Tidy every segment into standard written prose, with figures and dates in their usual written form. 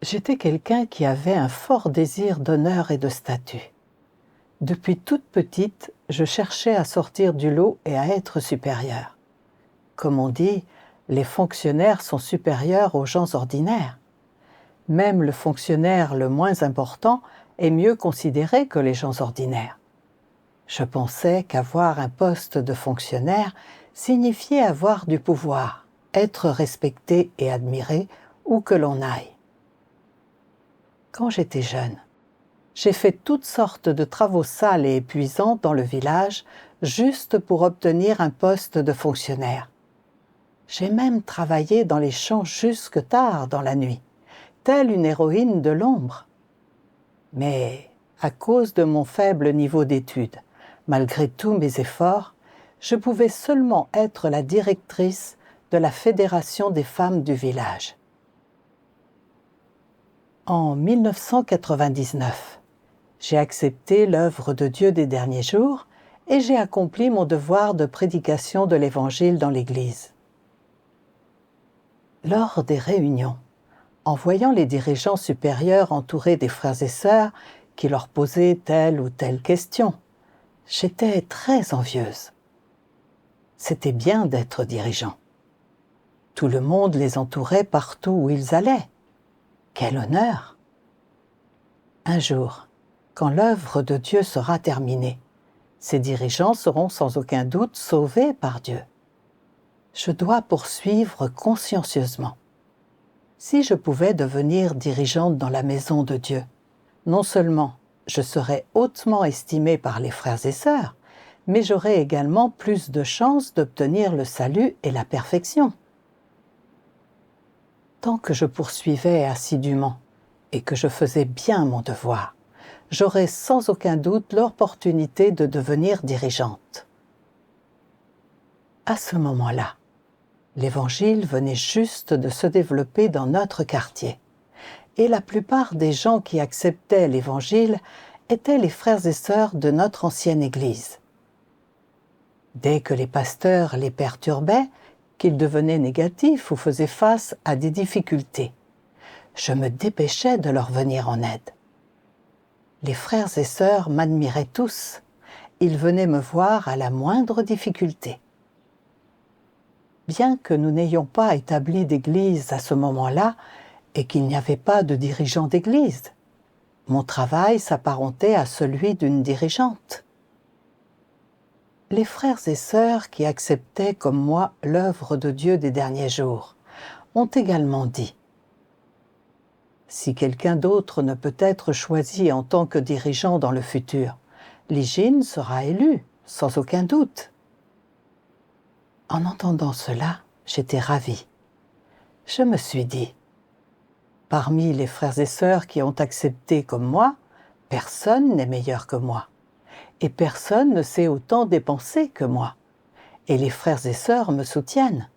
J'étais quelqu'un qui avait un fort désir d'honneur et de statut. Depuis toute petite, je cherchais à sortir du lot et à être supérieure. Comme on dit, les fonctionnaires sont supérieurs aux gens ordinaires. Même le fonctionnaire le moins important est mieux considéré que les gens ordinaires. Je pensais qu'avoir un poste de fonctionnaire signifiait avoir du pouvoir, être respecté et admiré où que l'on aille. Quand j'étais jeune, j'ai fait toutes sortes de travaux sales et épuisants dans le village juste pour obtenir un poste de fonctionnaire. J'ai même travaillé dans les champs jusque tard dans la nuit, telle une héroïne de l'ombre. Mais à cause de mon faible niveau d'études, malgré tous mes efforts, je pouvais seulement être la directrice de la Fédération des femmes du village. En 1999, j'ai accepté l'œuvre de Dieu des derniers jours et j'ai accompli mon devoir de prédication de l'Évangile dans l'Église. Lors des réunions, en voyant les dirigeants supérieurs entourés des frères et sœurs qui leur posaient telle ou telle question, j'étais très envieuse. C'était bien d'être dirigeant. Tout le monde les entourait partout où ils allaient. Quel honneur! Un jour, quand l'œuvre de Dieu sera terminée, ces dirigeants seront sans aucun doute sauvés par Dieu. Je dois poursuivre consciencieusement. Si je pouvais devenir dirigeante dans la maison de Dieu, non seulement je serais hautement estimée par les frères et sœurs, mais j'aurais également plus de chances d'obtenir le salut et la perfection. Tant que je poursuivais assidûment et que je faisais bien mon devoir, j'aurais sans aucun doute l'opportunité de devenir dirigeante. À ce moment-là, l'Évangile venait juste de se développer dans notre quartier. Et la plupart des gens qui acceptaient l'Évangile étaient les frères et sœurs de notre ancienne Église. Dès que les pasteurs les perturbaient, qu'ils devenaient négatifs ou faisaient face à des difficultés, je me dépêchais de leur venir en aide. Les frères et sœurs m'admiraient tous. Ils venaient me voir à la moindre difficulté. Bien que nous n'ayons pas établi d'église à ce moment-là et qu'il n'y avait pas de dirigeant d'église, mon travail s'apparentait à celui d'une dirigeante. Les frères et sœurs qui acceptaient comme moi l'œuvre de Dieu des derniers jours ont également dit : si quelqu'un d'autre ne peut être choisi en tant que dirigeant dans le futur, Ligine sera élue, sans aucun doute. En entendant cela, j'étais ravie. Je me suis dit : parmi les frères et sœurs qui ont accepté comme moi, personne n'est meilleur que moi. Et personne ne sait autant dépenser que moi. Et les frères et sœurs me soutiennent.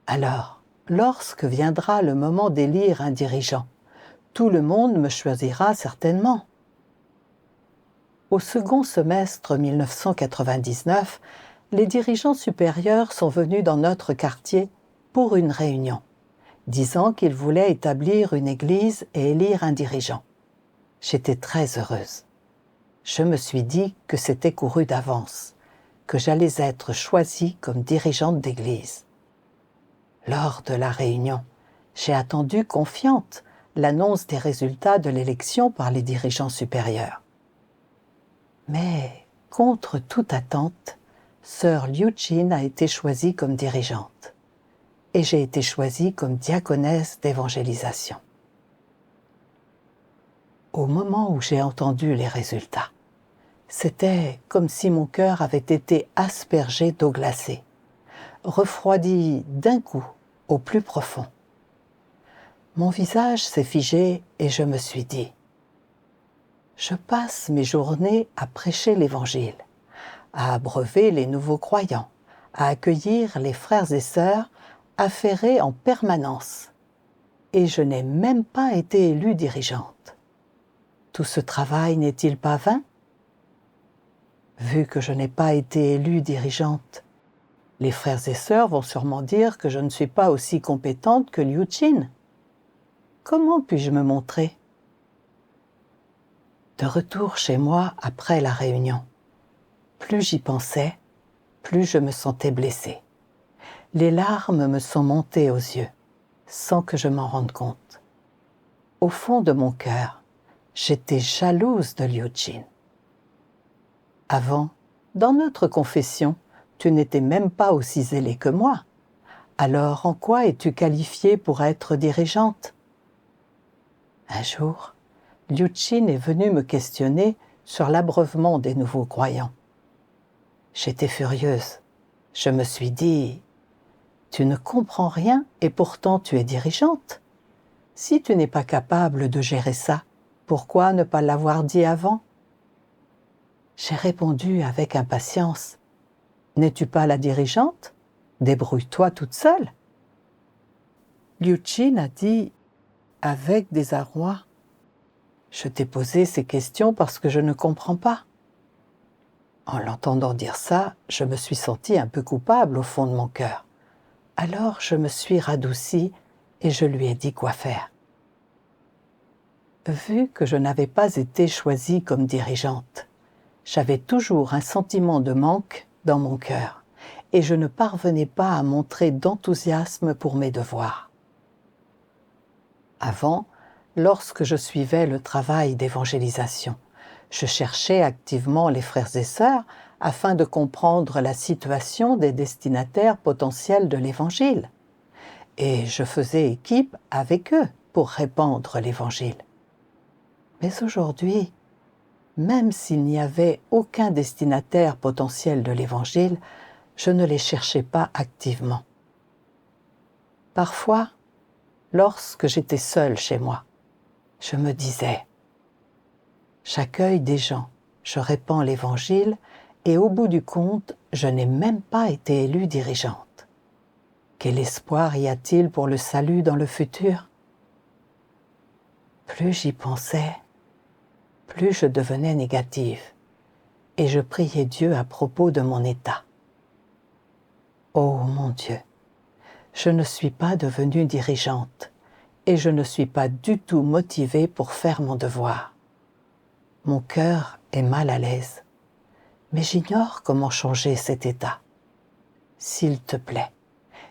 Alors, lorsque viendra le moment d'élire un dirigeant, tout le monde me choisira certainement. Au second semestre 1999, les dirigeants supérieurs sont venus dans notre quartier pour une réunion, disant qu'ils voulaient établir une église et élire un dirigeant. J'étais très heureuse. Je me suis dit que c'était couru d'avance, que j'allais être choisie comme dirigeante d'église. Lors de la réunion, j'ai attendu confiante l'annonce des résultats de l'élection par les dirigeants supérieurs. Mais, contre toute attente, sœur Liu Jin a été choisie comme dirigeante et j'ai été choisie comme diaconesse d'évangélisation. Au moment où j'ai entendu les résultats, c'était comme si mon cœur avait été aspergé d'eau glacée, refroidi d'un coup au plus profond. Mon visage s'est figé et je me suis dit : je passe mes journées à prêcher l'Évangile, à abreuver les nouveaux croyants, à accueillir les frères et sœurs affairés en permanence. Et je n'ai même pas été élue dirigeante. Tout ce travail n'est-il pas vain ? Vu que je n'ai pas été élue dirigeante, les frères et sœurs vont sûrement dire que je ne suis pas aussi compétente que Liu Jin. Comment puis-je me montrer? De retour chez moi après la réunion, plus j'y pensais, plus je me sentais blessée. Les larmes me sont montées aux yeux, sans que je m'en rende compte. Au fond de mon cœur, j'étais jalouse de Liu Jin. Avant, dans notre confession, tu n'étais même pas aussi zélée que moi. Alors en quoi es-tu qualifiée pour être dirigeante? Un jour, Liu Jin est venu me questionner sur l'abreuvement des nouveaux croyants. J'étais furieuse. Je me suis dit, tu ne comprends rien et pourtant tu es dirigeante. Si tu n'es pas capable de gérer ça, pourquoi ne pas l'avoir dit avant? J'ai répondu avec impatience. N'es-tu pas la dirigeante? Débrouille-toi toute seule. Liu Jin a dit, avec désarroi, je t'ai posé ces questions parce que je ne comprends pas. En l'entendant dire ça, je me suis sentie un peu coupable au fond de mon cœur. Alors je me suis radoucie et je lui ai dit quoi faire. Vu que je n'avais pas été choisie comme dirigeante, j'avais toujours un sentiment de manque dans mon cœur et je ne parvenais pas à montrer d'enthousiasme pour mes devoirs. Avant, lorsque je suivais le travail d'évangélisation, je cherchais activement les frères et sœurs afin de comprendre la situation des destinataires potentiels de l'Évangile. Et je faisais équipe avec eux pour répandre l'Évangile. Mais aujourd'hui, même s'il n'y avait aucun destinataire potentiel de l'Évangile, je ne les cherchais pas activement. Parfois, lorsque j'étais seule chez moi, je me disais « J'accueille des gens, je répands l'Évangile et au bout du compte, je n'ai même pas été élue dirigeante. Quel espoir y a-t-il pour le salut dans le futur ?» Plus j'y pensais, plus je devenais négative et je priais Dieu à propos de mon état. Oh mon Dieu, je ne suis pas devenue dirigeante et je ne suis pas du tout motivée pour faire mon devoir. Mon cœur est mal à l'aise, mais j'ignore comment changer cet état. S'il te plaît,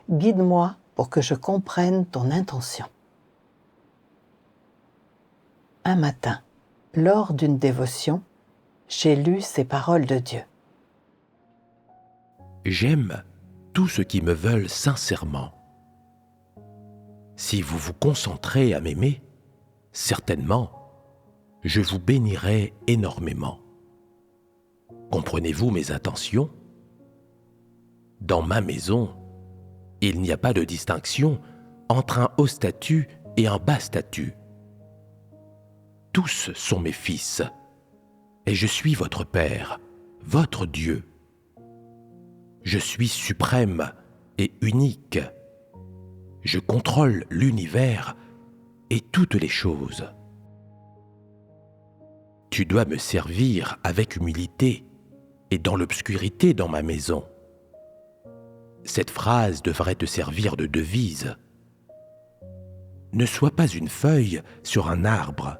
guide-moi pour que je comprenne ton intention. Un matin, lors d'une dévotion, j'ai lu ces paroles de Dieu. J'aime tous ceux qui me veulent sincèrement. Si vous vous concentrez à m'aimer, certainement, je vous bénirai énormément. Comprenez-vous mes intentions? Dans ma maison, il n'y a pas de distinction entre un haut statut et un bas statut. Tous sont mes fils, et je suis votre Père, votre Dieu. Je suis suprême et unique. Je contrôle l'univers et toutes les choses. Tu dois me servir avec humilité et dans l'obscurité dans ma maison. Cette phrase devrait te servir de devise. Ne sois pas une feuille sur un arbre,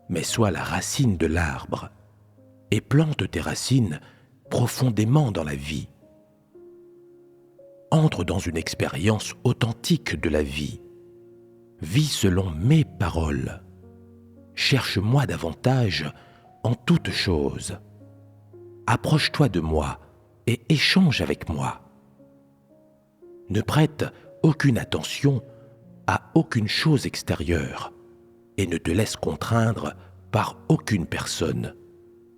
mais sois la racine de l'arbre et plante tes racines profondément dans la vie. Entre dans une expérience authentique de la vie. Vis selon mes paroles. Cherche-moi davantage en toutes choses. Approche-toi de moi et échange avec moi. Ne prête aucune attention à aucune chose extérieure et ne te laisse contraindre par aucune personne,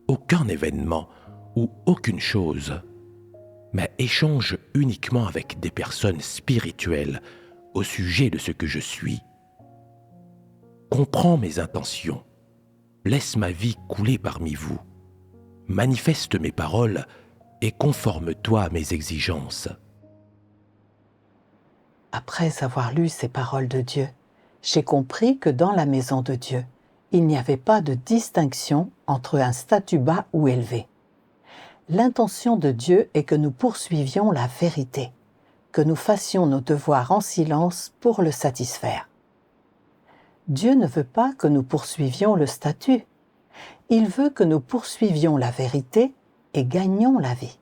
aucun événement ou aucune chose, mais échange uniquement avec des personnes spirituelles au sujet de ce que je suis. Comprends mes intentions, laisse ma vie couler parmi vous, manifeste mes paroles et conforme-toi à mes exigences. Après avoir lu ces paroles de Dieu, j'ai compris que dans la maison de Dieu, il n'y avait pas de distinction entre un statut bas ou élevé. L'intention de Dieu est que nous poursuivions la vérité, que nous fassions nos devoirs en silence pour le satisfaire. Dieu ne veut pas que nous poursuivions le statut. Il veut que nous poursuivions la vérité et gagnions la vie.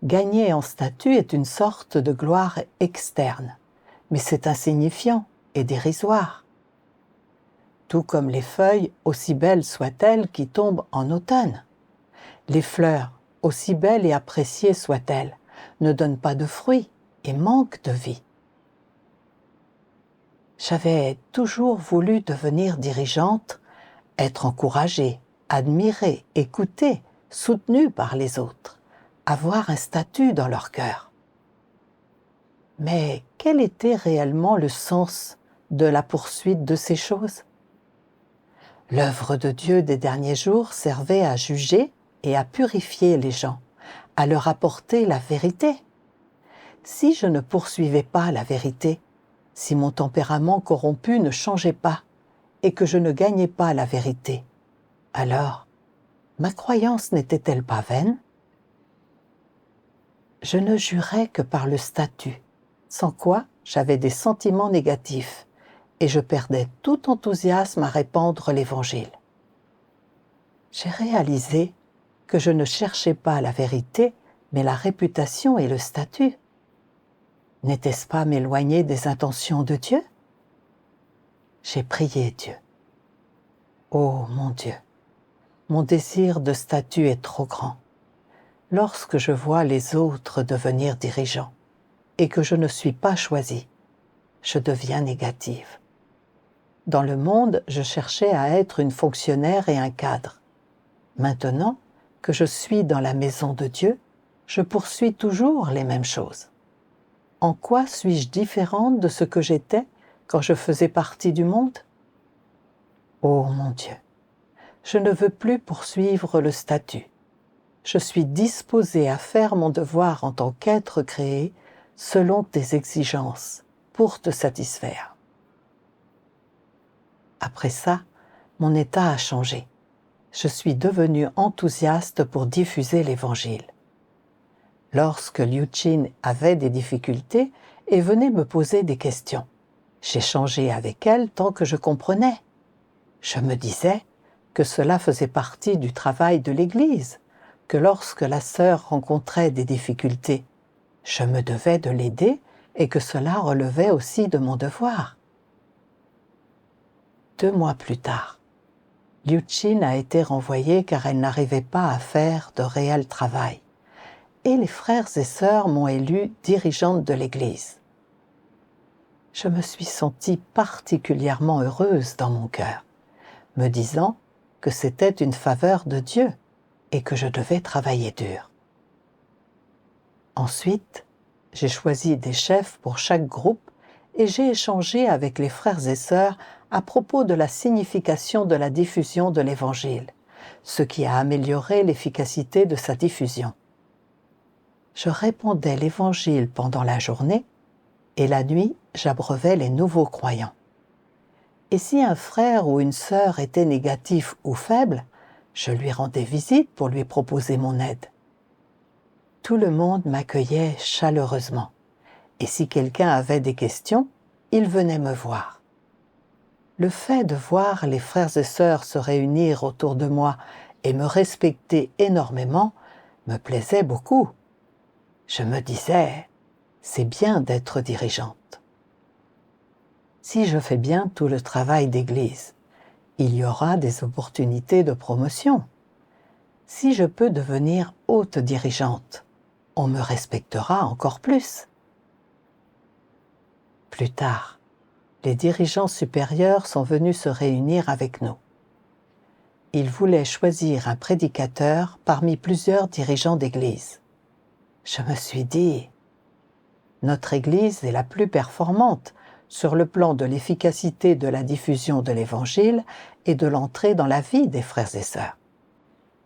Gagner en statut est une sorte de gloire externe, mais c'est insignifiant et dérisoire. Tout comme les feuilles, aussi belles soient-elles, qui tombent en automne. Les fleurs, aussi belles et appréciées soient-elles, ne donnent pas de fruits et manquent de vie. J'avais toujours voulu devenir dirigeante, être encouragée, admirée, écoutée, soutenue par les autres, avoir un statut dans leur cœur. Mais quel était réellement le sens de la poursuite de ces choses? L'œuvre de Dieu des derniers jours servait à juger et à purifier les gens, à leur apporter la vérité. Si je ne poursuivais pas la vérité, si mon tempérament corrompu ne changeait pas et que je ne gagnais pas la vérité, alors ma croyance n'était-elle pas vaine? Je ne jurais que par le statut, sans quoi j'avais des sentiments négatifs et je perdais tout enthousiasme à répandre l'Évangile. J'ai réalisé que je ne cherchais pas la vérité, mais la réputation et le statut. N'était-ce pas m'éloigner des intentions de Dieu? J'ai prié Dieu. Oh mon Dieu, mon désir de statut est trop grand. Lorsque je vois les autres devenir dirigeants et que je ne suis pas choisie, je deviens négative. Dans le monde, je cherchais à être une fonctionnaire et un cadre. Maintenant que je suis dans la maison de Dieu, je poursuis toujours les mêmes choses. En quoi suis-je différente de ce que j'étais quand je faisais partie du monde? Oh mon Dieu, je ne veux plus poursuivre le statut. Je suis disposée à faire mon devoir en tant qu'être créé selon tes exigences pour te satisfaire. Après ça, mon état a changé. Je suis devenue enthousiaste pour diffuser l'Évangile. Lorsque Liu Chin avait des difficultés et venait me poser des questions, j'échangeais avec elle tant que je comprenais. Je me disais que cela faisait partie du travail de l'Église, que lorsque la sœur rencontrait des difficultés, je me devais de l'aider et que cela relevait aussi de mon devoir. 2 mois plus tard, Liu Chin a été renvoyée car elle n'arrivait pas à faire de réel travail. Et les frères et sœurs m'ont élue dirigeante de l'Église. Je me suis sentie particulièrement heureuse dans mon cœur, me disant que c'était une faveur de Dieu et que je devais travailler dur. Ensuite, j'ai choisi des chefs pour chaque groupe et j'ai échangé avec les frères et sœurs à propos de la signification de la diffusion de l'Évangile, ce qui a amélioré l'efficacité de sa diffusion. Je répandais l'Évangile pendant la journée et la nuit, j'abreuvais les nouveaux croyants. Et si un frère ou une sœur était négatif ou faible, je lui rendais visite pour lui proposer mon aide. Tout le monde m'accueillait chaleureusement, et si quelqu'un avait des questions, il venait me voir. Le fait de voir les frères et sœurs se réunir autour de moi et me respecter énormément me plaisait beaucoup. Je me disais, c'est bien d'être dirigeante. Si je fais bien tout le travail d'église, il y aura des opportunités de promotion. Si je peux devenir haute dirigeante, on me respectera encore plus. Plus tard, les dirigeants supérieurs sont venus se réunir avec nous. Ils voulaient choisir un prédicateur parmi plusieurs dirigeants d'église. Je me suis dit, notre Église est la plus performante sur le plan de l'efficacité de la diffusion de l'Évangile et de l'entrée dans la vie des frères et sœurs.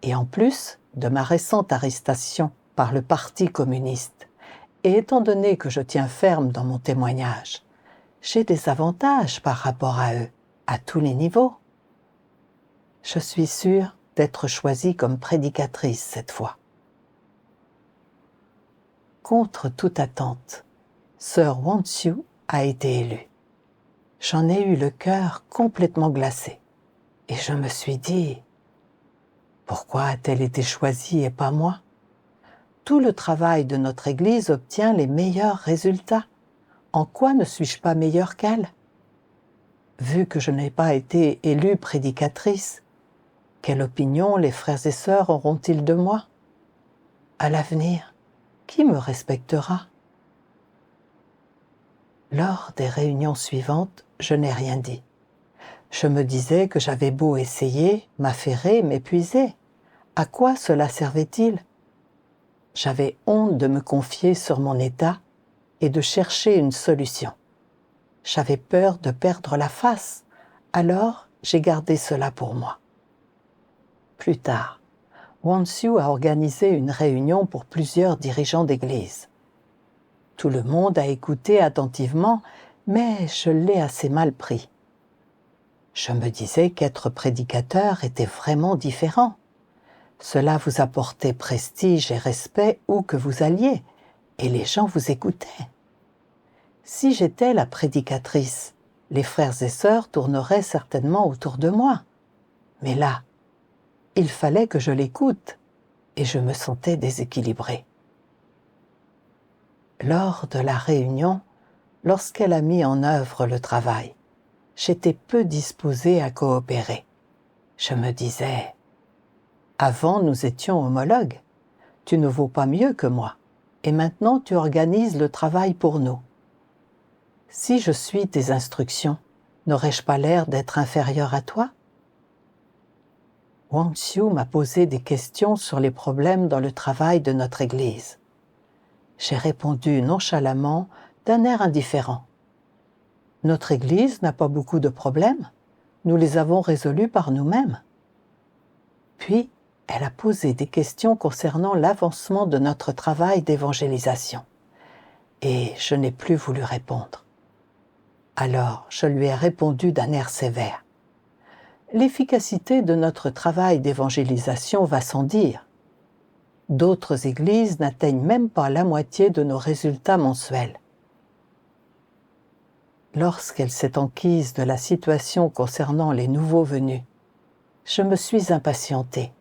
Et en plus de ma récente arrestation par le Parti communiste, et étant donné que je tiens ferme dans mon témoignage, j'ai des avantages par rapport à eux, à tous les niveaux. Je suis sûre d'être choisie comme prédicatrice cette fois. Contre toute attente, Sœur Won Siew a été élue. J'en ai eu le cœur complètement glacé. Et je me suis dit, pourquoi a-t-elle été choisie et pas moi? Tout le travail de notre Église obtient les meilleurs résultats. En quoi ne suis-je pas meilleure qu'elle? Vu que je n'ai pas été élue prédicatrice, quelle opinion les frères et sœurs auront-ils de moi? À l'avenir, qui me respectera? Lors des réunions suivantes, je n'ai rien dit. Je me disais que j'avais beau essayer, m'affairer, m'épuiser. À quoi cela servait-il? J'avais honte de me confier sur mon état et de chercher une solution. J'avais peur de perdre la face, alors j'ai gardé cela pour moi. Plus tard, Won-Soo a organisé une réunion pour plusieurs dirigeants d'église. Tout le monde a écouté attentivement, mais je l'ai assez mal pris. Je me disais qu'être prédicateur était vraiment différent. Cela vous apportait prestige et respect où que vous alliez, et les gens vous écoutaient. Si j'étais la prédicatrice, les frères et sœurs tourneraient certainement autour de moi. Mais là, il fallait que je l'écoute, et je me sentais déséquilibrée. Lors de la réunion, lorsqu'elle a mis en œuvre le travail, j'étais peu disposée à coopérer. Je me disais, avant nous étions homologues, tu ne vaux pas mieux que moi, et maintenant tu organises le travail pour nous. Si je suis tes instructions, n'aurais-je pas l'air d'être inférieure à toi? Won-Soo m'a posé des questions sur les problèmes dans le travail de notre Église. J'ai répondu nonchalamment, d'un air indifférent. Notre Église n'a pas beaucoup de problèmes, nous les avons résolus par nous-mêmes. Puis, elle a posé des questions concernant l'avancement de notre travail d'évangélisation. Et je n'ai plus voulu répondre. Alors, je lui ai répondu d'un air sévère. L'efficacité de notre travail d'évangélisation va sans dire. D'autres églises n'atteignent même pas la moitié de nos résultats mensuels. Lorsqu'elle s'est enquise de la situation concernant les nouveaux venus, je me suis impatientée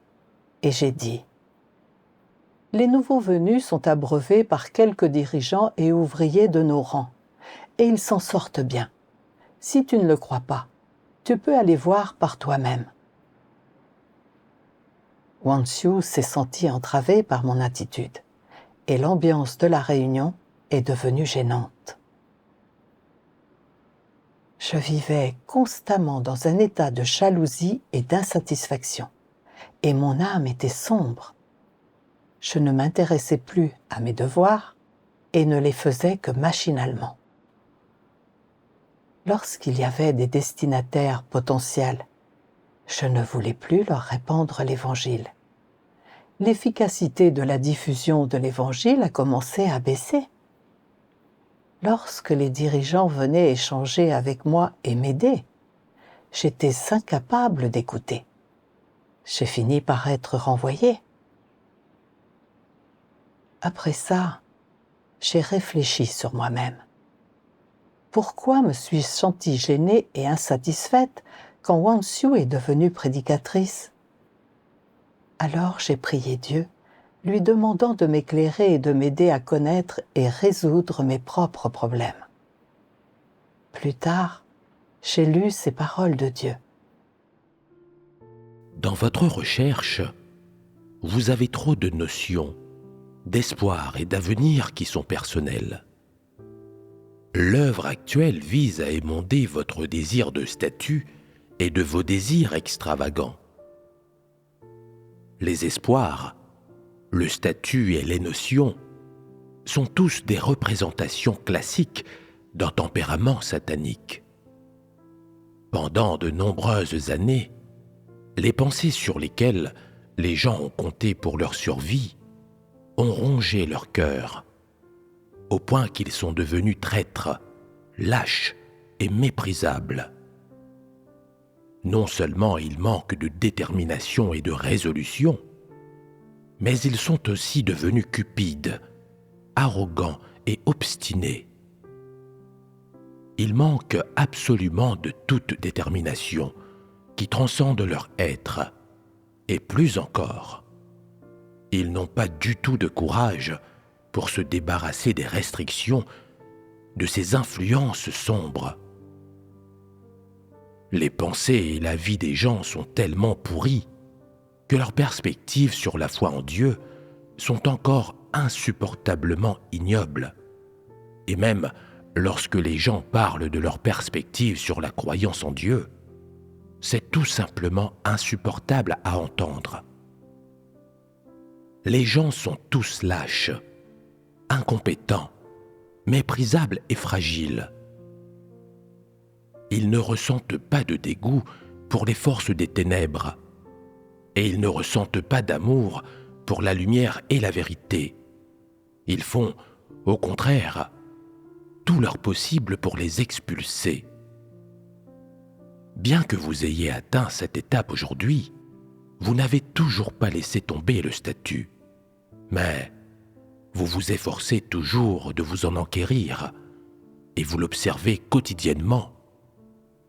et j'ai dit « Les nouveaux venus sont abreuvés par quelques dirigeants et ouvriers de nos rangs, et ils s'en sortent bien. Si tu ne le crois pas, tu peux aller voir par toi-même. » Won-Soo s'est senti entravé par mon attitude, et l'ambiance de la réunion est devenue gênante. Je vivais constamment dans un état de jalousie et d'insatisfaction, et mon âme était sombre. Je ne m'intéressais plus à mes devoirs et ne les faisais que machinalement. Lorsqu'il y avait des destinataires potentiels, je ne voulais plus leur répandre l'Évangile. L'efficacité de la diffusion de l'Évangile a commencé à baisser. Lorsque les dirigeants venaient échanger avec moi et m'aider, j'étais incapable d'écouter. J'ai fini par être renvoyée. Après ça, j'ai réfléchi sur moi-même. Pourquoi me suis-je sentie gênée et insatisfaite quand Won-Soo est devenue prédicatrice? Alors j'ai prié Dieu, lui demandant de m'éclairer et de m'aider à connaître et résoudre mes propres problèmes. Plus tard, j'ai lu ces paroles de Dieu. Dans votre recherche, vous avez trop de notions, d'espoir et d'avenir qui sont personnelles. L'œuvre actuelle vise à émonder votre désir de statut et de vos désirs extravagants. Les espoirs, le statut et les notions sont tous des représentations classiques d'un tempérament satanique. Pendant de nombreuses années, les pensées sur lesquelles les gens ont compté pour leur survie ont rongé leur cœur, au point qu'ils sont devenus traîtres, lâches et méprisables. Non seulement ils manquent de détermination et de résolution, mais ils sont aussi devenus cupides, arrogants et obstinés. Ils manquent absolument de toute détermination qui transcende leur être, et plus encore, ils n'ont pas du tout de courage pour se débarrasser des restrictions, de ces influences sombres. Les pensées et la vie des gens sont tellement pourries que leurs perspectives sur la foi en Dieu sont encore insupportablement ignobles. Et même lorsque les gens parlent de leurs perspectives sur la croyance en Dieu, c'est tout simplement insupportable à entendre. Les gens sont tous lâches, incompétents, méprisables et fragiles. Ils ne ressentent pas de dégoût pour les forces des ténèbres, et ils ne ressentent pas d'amour pour la lumière et la vérité. Ils font, au contraire, tout leur possible pour les expulser. Bien que vous ayez atteint cette étape aujourd'hui, vous n'avez toujours pas laissé tomber le statut, mais vous vous efforcez toujours de vous en enquérir et vous l'observez quotidiennement,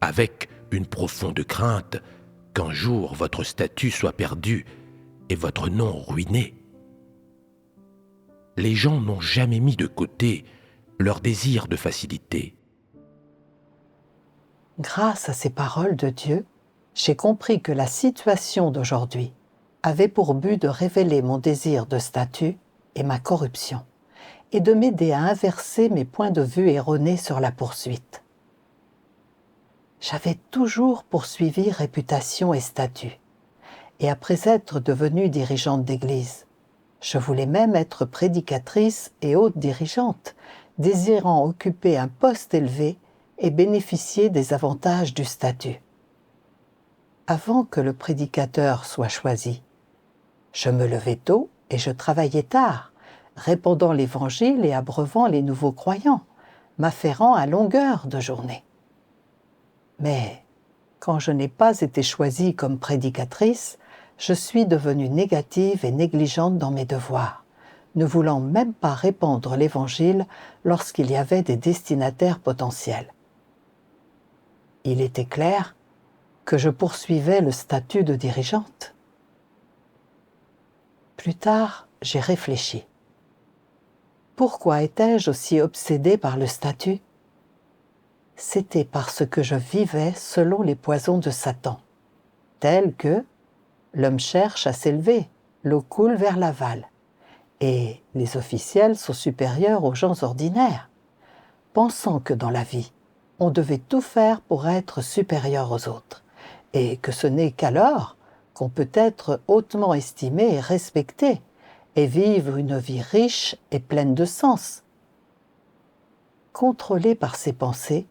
avec une profonde crainte qu'un jour votre statut soit perdu et votre nom ruiné. Les gens n'ont jamais mis de côté leur désir de facilité. Grâce à ces paroles de Dieu, j'ai compris que la situation d'aujourd'hui avait pour but de révéler mon désir de statut et ma corruption, et de m'aider à inverser mes points de vue erronés sur la poursuite. J'avais toujours poursuivi réputation et statut, et après être devenue dirigeante d'église, je voulais même être prédicatrice et haute dirigeante, désirant occuper un poste élevé et bénéficier des avantages du statut. Avant que le prédicateur soit choisi, je me levais tôt et je travaillais tard, répandant l'Évangile et abreuvant les nouveaux croyants, m'affairant à longueur de journée. Mais quand je n'ai pas été choisie comme prédicatrice, je suis devenue négative et négligente dans mes devoirs, ne voulant même pas répandre l'Évangile lorsqu'il y avait des destinataires potentiels. Il était clair que je poursuivais le statut de dirigeante. Plus tard, j'ai réfléchi. Pourquoi étais-je aussi obsédée par le statut ? C'était parce que je vivais selon les poisons de Satan, tels que l'homme cherche à s'élever, l'eau coule vers l'aval, et les officiels sont supérieurs aux gens ordinaires, pensant que dans la vie, on devait tout faire pour être supérieur aux autres, et que ce n'est qu'alors qu'on peut être hautement estimé et respecté, et vivre une vie riche et pleine de sens. Contrôlée par ces pensées,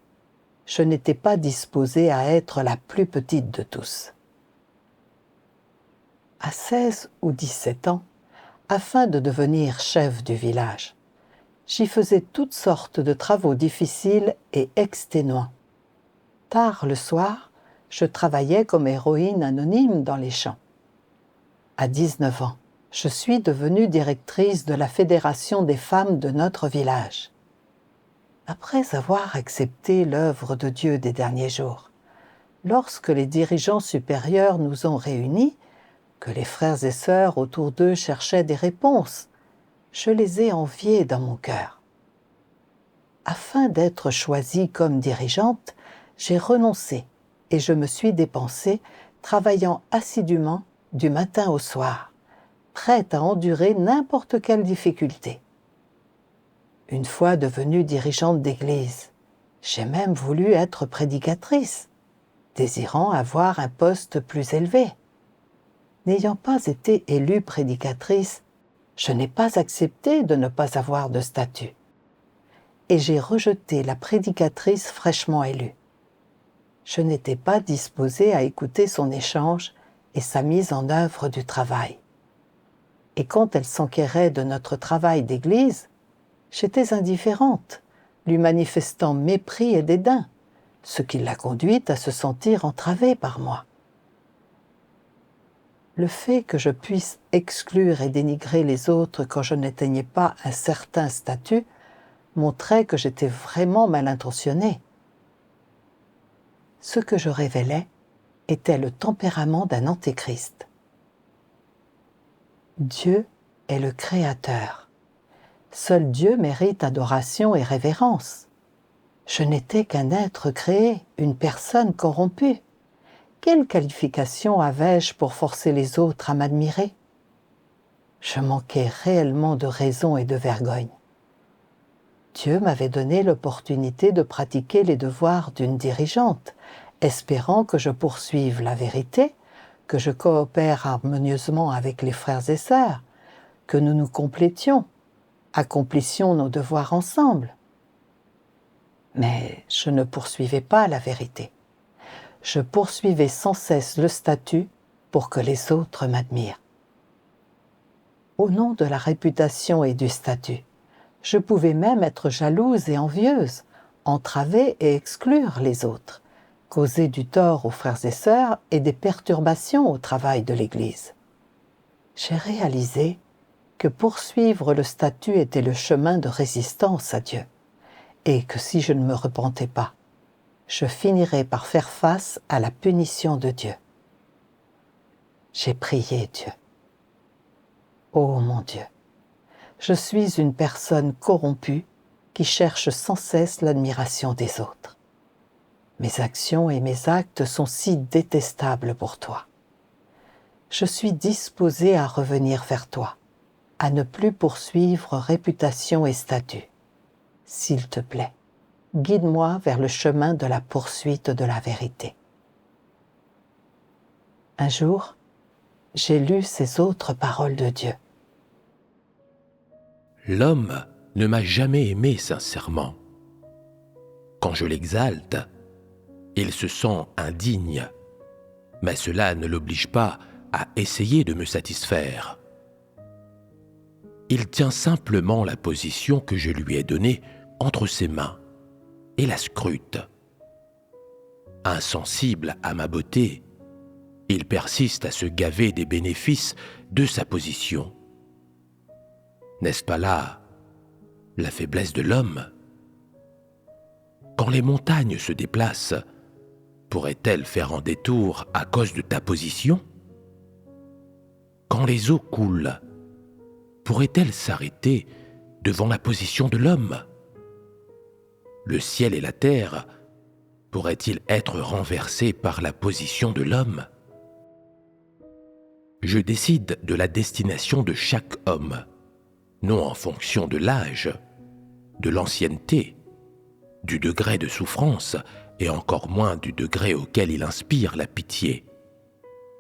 je n'étais pas disposée à être la plus petite de tous. À 16 ou 17 ans, afin de devenir chef du village, j'y faisais toutes sortes de travaux difficiles et exténuants. Tard le soir, je travaillais comme héroïne anonyme dans les champs. À 19 ans, je suis devenue directrice de la fédération des femmes de notre village. Après avoir accepté l'œuvre de Dieu des derniers jours, lorsque les dirigeants supérieurs nous ont réunis, que les frères et sœurs autour d'eux cherchaient des réponses, je les ai enviés dans mon cœur. Afin d'être choisie comme dirigeante, j'ai renoncé et je me suis dépensée travaillant assidûment du matin au soir, prête à endurer n'importe quelle difficulté. Une fois devenue dirigeante d'église, j'ai même voulu être prédicatrice, désirant avoir un poste plus élevé. N'ayant pas été élue prédicatrice, je n'ai pas accepté de ne pas avoir de statut. Et j'ai rejeté la prédicatrice fraîchement élue. Je n'étais pas disposée à écouter son échange et sa mise en œuvre du travail. Et quand elle s'enquérait de notre travail d'église, j'étais indifférente, lui manifestant mépris et dédain, ce qui l'a conduite à se sentir entravée par moi. Le fait que je puisse exclure et dénigrer les autres quand je n'atteignais pas un certain statut montrait que j'étais vraiment mal intentionnée Ce que je révélais était le tempérament d'un antéchrist. Dieu est le Créateur. Seul Dieu mérite adoration et révérence. Je n'étais qu'un être créé, une personne corrompue. Quelle qualification avais-je pour forcer les autres à m'admirer? Je manquais réellement de raison et de vergogne. Dieu m'avait donné l'opportunité de pratiquer les devoirs d'une dirigeante, espérant que je poursuive la vérité, que je coopère harmonieusement avec les frères et sœurs, que nous nous complétions, accomplissions nos devoirs ensemble. Mais je ne poursuivais pas la vérité. Je poursuivais sans cesse le statut pour que les autres m'admirent. Au nom de la réputation et du statut, je pouvais même être jalouse et envieuse, entraver et exclure les autres, causer du tort aux frères et sœurs et des perturbations au travail de l'Église. J'ai réalisé que poursuivre le statut était le chemin de résistance à Dieu, et que si je ne me repentais pas, je finirais par faire face à la punition de Dieu. J'ai prié Dieu. Ô mon Dieu, je suis une personne corrompue qui cherche sans cesse l'admiration des autres. Mes actions et mes actes sont si détestables pour toi. Je suis disposée à revenir vers toi, à ne plus poursuivre réputation et statut. S'il te plaît, guide-moi vers le chemin de la poursuite de la vérité. Un jour, j'ai lu ces autres paroles de Dieu. L'homme ne m'a jamais aimé sincèrement. Quand je l'exalte, il se sent indigne, mais cela ne l'oblige pas à essayer de me satisfaire. Il tient simplement la position que je lui ai donnée entre ses mains et la scrute. Insensible à ma beauté, il persiste à se gaver des bénéfices de sa position. N'est-ce pas là la faiblesse de l'homme? Quand les montagnes se déplacent, pourraient-elles faire un détour à cause de ta position? Quand les eaux coulent, pourraient-elles s'arrêter devant la position de l'homme? Le ciel et la terre pourraient-ils être renversés par la position de l'homme? Je décide de la destination de chaque homme, non en fonction de l'âge, de l'ancienneté, du degré de souffrance et encore moins du degré auquel il inspire la pitié,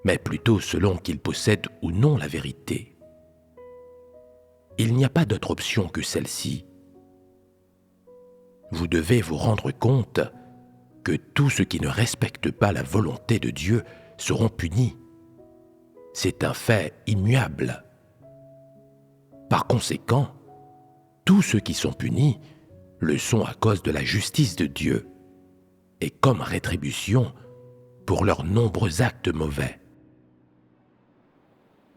mais plutôt selon qu'il possède ou non la vérité. Il n'y a pas d'autre option que celle-ci. Vous devez vous rendre compte que tous ceux qui ne respectent pas la volonté de Dieu seront punis. C'est un fait immuable. Par conséquent, tous ceux qui sont punis le sont à cause de la justice de Dieu et comme rétribution pour leurs nombreux actes mauvais.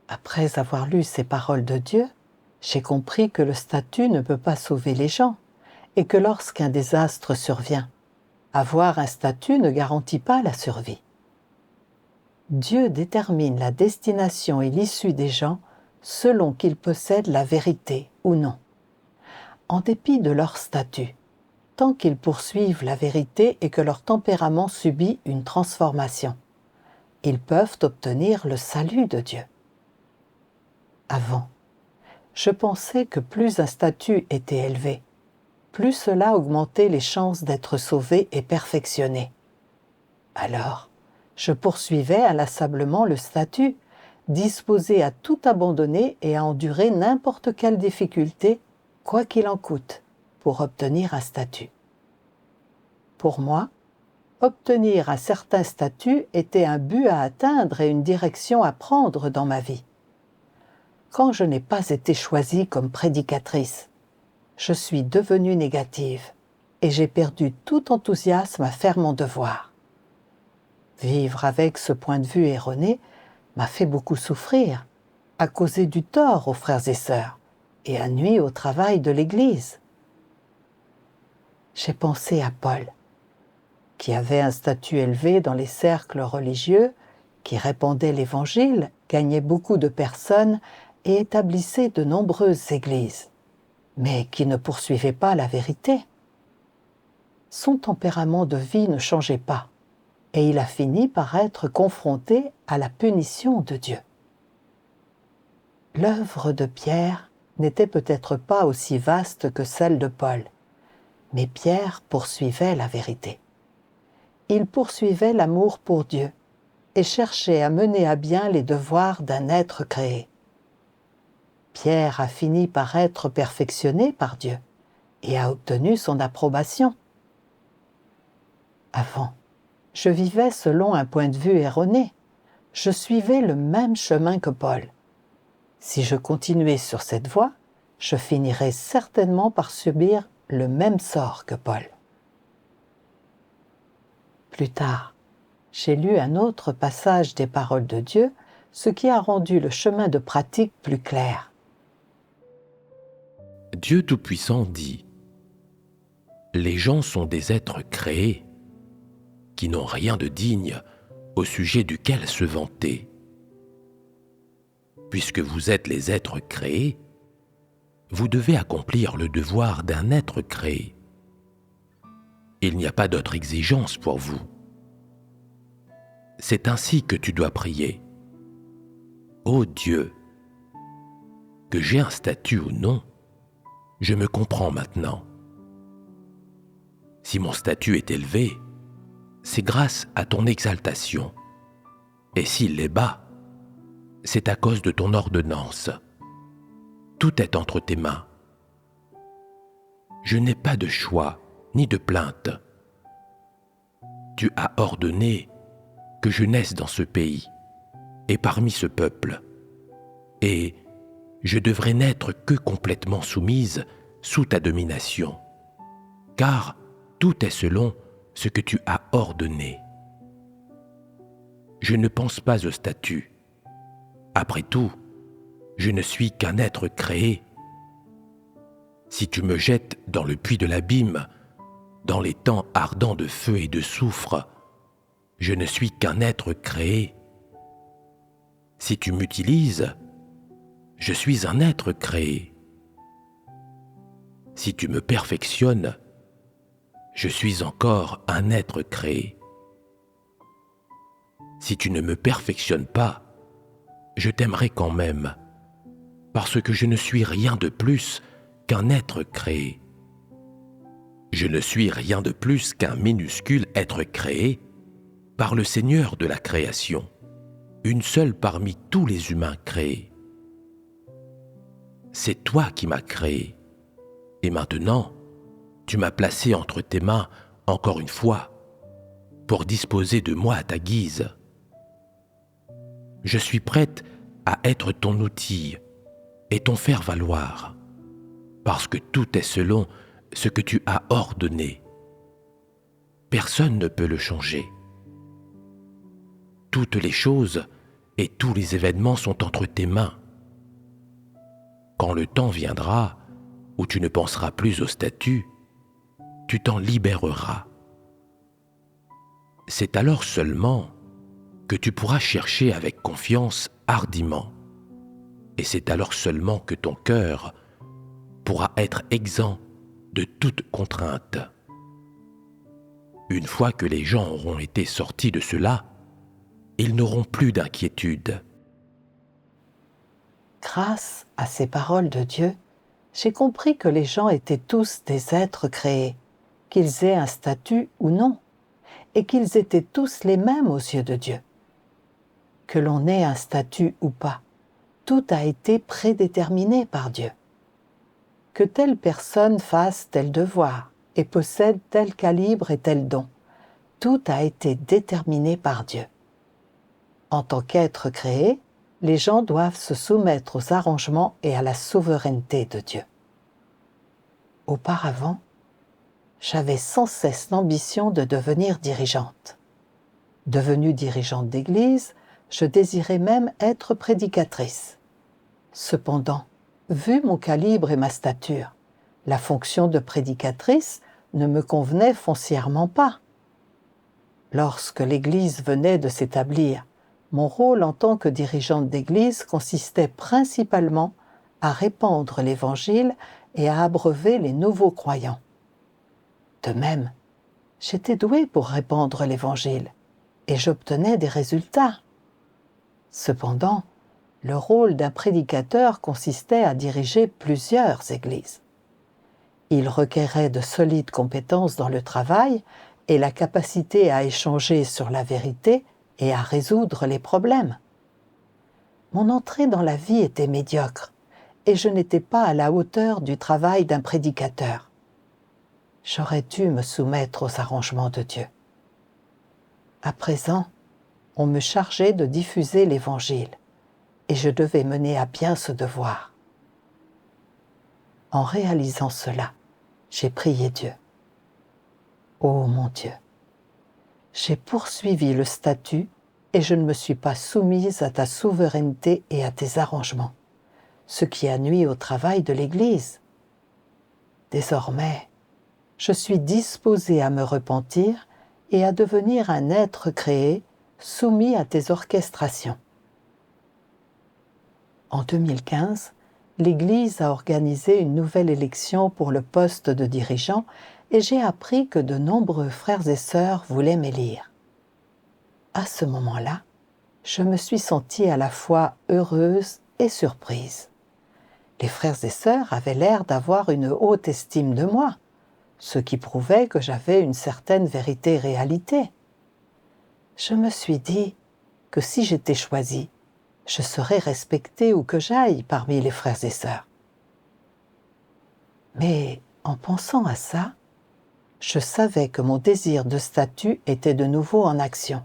Après avoir lu ces paroles de Dieu, j'ai compris que le statut ne peut pas sauver les gens et que lorsqu'un désastre survient, avoir un statut ne garantit pas la survie. Dieu détermine la destination et l'issue des gens selon qu'ils possèdent la vérité ou non. En dépit de leur statut, tant qu'ils poursuivent la vérité et que leur tempérament subit une transformation, ils peuvent obtenir le salut de Dieu. Avant, je pensais que plus un statut était élevé, plus cela augmentait les chances d'être sauvé et perfectionné. Alors, je poursuivais inlassablement le statut, disposé à tout abandonner et à endurer n'importe quelle difficulté, quoi qu'il en coûte, pour obtenir un statut. Pour moi, obtenir un certain statut était un but à atteindre et une direction à prendre dans ma vie. Quand je n'ai pas été choisie comme prédicatrice, je suis devenue négative et j'ai perdu tout enthousiasme à faire mon devoir. Vivre avec ce point de vue erroné m'a fait beaucoup souffrir, a causé du tort aux frères et sœurs et a nui au travail de l'Église. J'ai pensé à Paul, qui avait un statut élevé dans les cercles religieux, qui répandait l'Évangile, gagnait beaucoup de personnes et établissait de nombreuses églises, mais qui ne poursuivait pas la vérité. Son tempérament de vie ne changeait pas, et il a fini par être confronté à la punition de Dieu. L'œuvre de Pierre n'était peut-être pas aussi vaste que celle de Paul, mais Pierre poursuivait la vérité. Il poursuivait l'amour pour Dieu et cherchait à mener à bien les devoirs d'un être créé. Pierre a fini par être perfectionné par Dieu et a obtenu son approbation. Avant, je vivais selon un point de vue erroné. Je suivais le même chemin que Paul. Si je continuais sur cette voie, je finirais certainement par subir le même sort que Paul. Plus tard, j'ai lu un autre passage des paroles de Dieu, ce qui a rendu le chemin de pratique plus clair. Dieu Tout-Puissant dit : les gens sont des êtres créés qui n'ont rien de digne au sujet duquel se vanter. Puisque vous êtes les êtres créés, vous devez accomplir le devoir d'un être créé. Il n'y a pas d'autre exigence pour vous. C'est ainsi que tu dois prier. Ô Dieu, que j'ai un statut ou non, je me comprends maintenant. Si mon statut est élevé, c'est grâce à ton exaltation. Et s'il est bas, c'est à cause de ton ordonnance. Tout est entre tes mains. Je n'ai pas de choix ni de plainte. Tu as ordonné que je naisse dans ce pays et parmi ce peuple, et je devrais n'être que complètement soumise sous ta domination, car tout est selon ce que tu as ordonné. Je ne pense pas au statut. Après tout, je ne suis qu'un être créé. Si tu me jettes dans le puits de l'abîme, dans les temps ardents de feu et de soufre, je ne suis qu'un être créé. Si tu m'utilises, je suis un être créé. Si tu me perfectionnes, je suis encore un être créé. Si tu ne me perfectionnes pas, je t'aimerai quand même, parce que je ne suis rien de plus qu'un être créé. Je ne suis rien de plus qu'un minuscule être créé par le Seigneur de la création, une seule parmi tous les humains créés. C'est toi qui m'as créé, et maintenant, tu m'as placé entre tes mains encore une fois, pour disposer de moi à ta guise. Je suis prête à être ton outil et ton faire-valoir, parce que tout est selon ce que tu as ordonné. Personne ne peut le changer. Toutes les choses et tous les événements sont entre tes mains. Quand le temps viendra où tu ne penseras plus au statut, tu t'en libéreras. C'est alors seulement que tu pourras chercher avec confiance hardiment. Et c'est alors seulement que ton cœur pourra être exempt de toute contrainte. Une fois que les gens auront été sortis de cela, ils n'auront plus d'inquiétude. Grâce à ces paroles de Dieu, j'ai compris que les gens étaient tous des êtres créés, qu'ils aient un statut ou non, et qu'ils étaient tous les mêmes aux yeux de Dieu. Que l'on ait un statut ou pas, tout a été prédéterminé par Dieu. Que telle personne fasse tel devoir et possède tel calibre et tel don, tout a été déterminé par Dieu. En tant qu'être créé, les gens doivent se soumettre aux arrangements et à la souveraineté de Dieu. Auparavant, j'avais sans cesse l'ambition de devenir dirigeante. Devenue dirigeante d'église, je désirais même être prédicatrice. Cependant, vu mon calibre et ma stature, la fonction de prédicatrice ne me convenait foncièrement pas. Lorsque l'Église venait de s'établir, mon rôle en tant que dirigeante d'Église consistait principalement à répandre l'Évangile et à abreuver les nouveaux croyants. De même, j'étais douée pour répandre l'Évangile et j'obtenais des résultats. Cependant, le rôle d'un prédicateur consistait à diriger plusieurs églises. Il requérait de solides compétences dans le travail et la capacité à échanger sur la vérité et à résoudre les problèmes. Mon entrée dans la vie était médiocre et je n'étais pas à la hauteur du travail d'un prédicateur. J'aurais dû me soumettre aux arrangements de Dieu. À présent, on me chargeait de diffuser l'Évangile et je devais mener à bien ce devoir. En réalisant cela, j'ai prié Dieu. Ô mon Dieu, j'ai poursuivi le statut et je ne me suis pas soumise à ta souveraineté et à tes arrangements, ce qui a nui au travail de l'Église. Désormais, je suis disposée à me repentir et à devenir un être créé soumis à tes orchestrations. En 2015, l'Église a organisé une nouvelle élection pour le poste de dirigeant et j'ai appris que de nombreux frères et sœurs voulaient m'élire. À ce moment-là, je me suis sentie à la fois heureuse et surprise. Les frères et sœurs avaient l'air d'avoir une haute estime de moi, ce qui prouvait que j'avais une certaine vérité-réalité. Je me suis dit que si j'étais choisie, je serais respectée où que j'aille parmi les frères et sœurs. Mais en pensant à ça, je savais que mon désir de statut était de nouveau en action.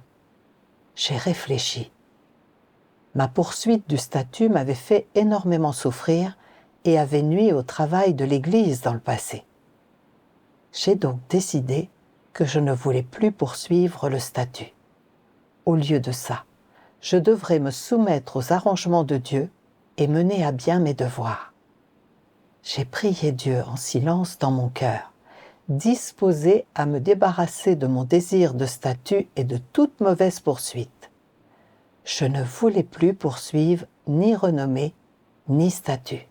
J'ai réfléchi. Ma poursuite du statut m'avait fait énormément souffrir et avait nui au travail de l'Église dans le passé. J'ai donc décidé que je ne voulais plus poursuivre le statut. Au lieu de ça, je devrais me soumettre aux arrangements de Dieu et mener à bien mes devoirs. J'ai prié Dieu en silence dans mon cœur, disposée à me débarrasser de mon désir de statut et de toute mauvaise poursuite. Je ne voulais plus poursuivre ni renommée, ni statut.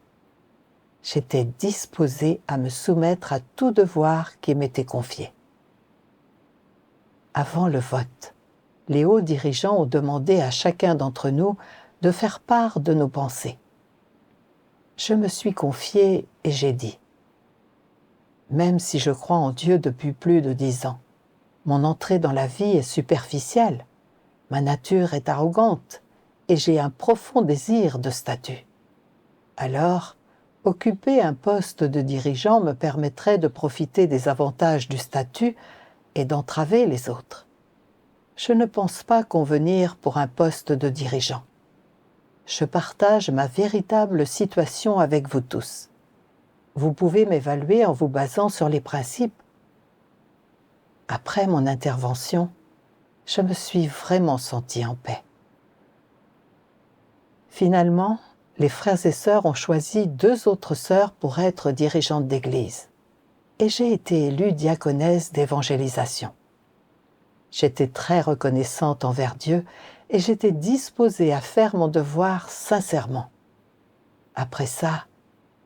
J'étais disposée à me soumettre à tout devoir qui m'était confié. Avant le vote, les hauts dirigeants ont demandé à chacun d'entre nous de faire part de nos pensées. Je me suis confiée et j'ai dit « Même si je crois en Dieu depuis plus de 10 ans, mon entrée dans la vie est superficielle, ma nature est arrogante et j'ai un profond désir de statut. Alors, occuper un poste de dirigeant me permettrait de profiter des avantages du statut et d'entraver les autres. Je ne pense pas convenir pour un poste de dirigeant. Je partage ma véritable situation avec vous tous. Vous pouvez m'évaluer en vous basant sur les principes. » Après mon intervention, je me suis vraiment sentie en paix. Finalement, les frères et sœurs ont choisi 2 autres sœurs pour être dirigeantes d'église. Et j'ai été élue diaconesse d'évangélisation. J'étais très reconnaissante envers Dieu et j'étais disposée à faire mon devoir sincèrement. Après ça,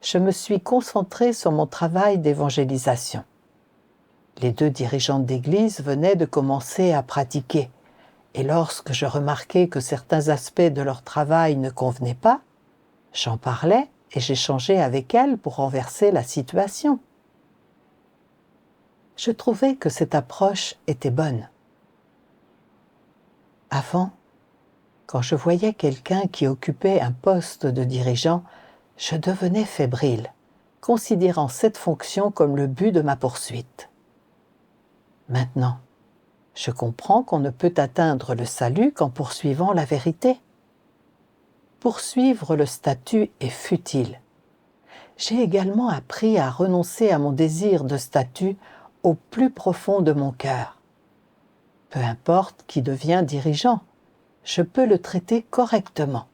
je me suis concentrée sur mon travail d'évangélisation. Les 2 dirigeantes d'église venaient de commencer à pratiquer, et lorsque je remarquais que certains aspects de leur travail ne convenaient pas, j'en parlais et j'échangeais avec elles pour renverser la situation. Je trouvais que cette approche était bonne. Avant, quand je voyais quelqu'un qui occupait un poste de dirigeant, je devenais fébrile, considérant cette fonction comme le but de ma poursuite. Maintenant, je comprends qu'on ne peut atteindre le salut qu'en poursuivant la vérité. Poursuivre le statut est futile. J'ai également appris à renoncer à mon désir de statut au plus profond de mon cœur. Peu importe qui devient dirigeant, je peux le traiter correctement.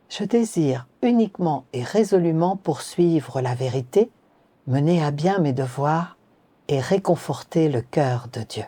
Je désire uniquement et résolument poursuivre la vérité, mener à bien mes devoirs et réconforter le cœur de Dieu.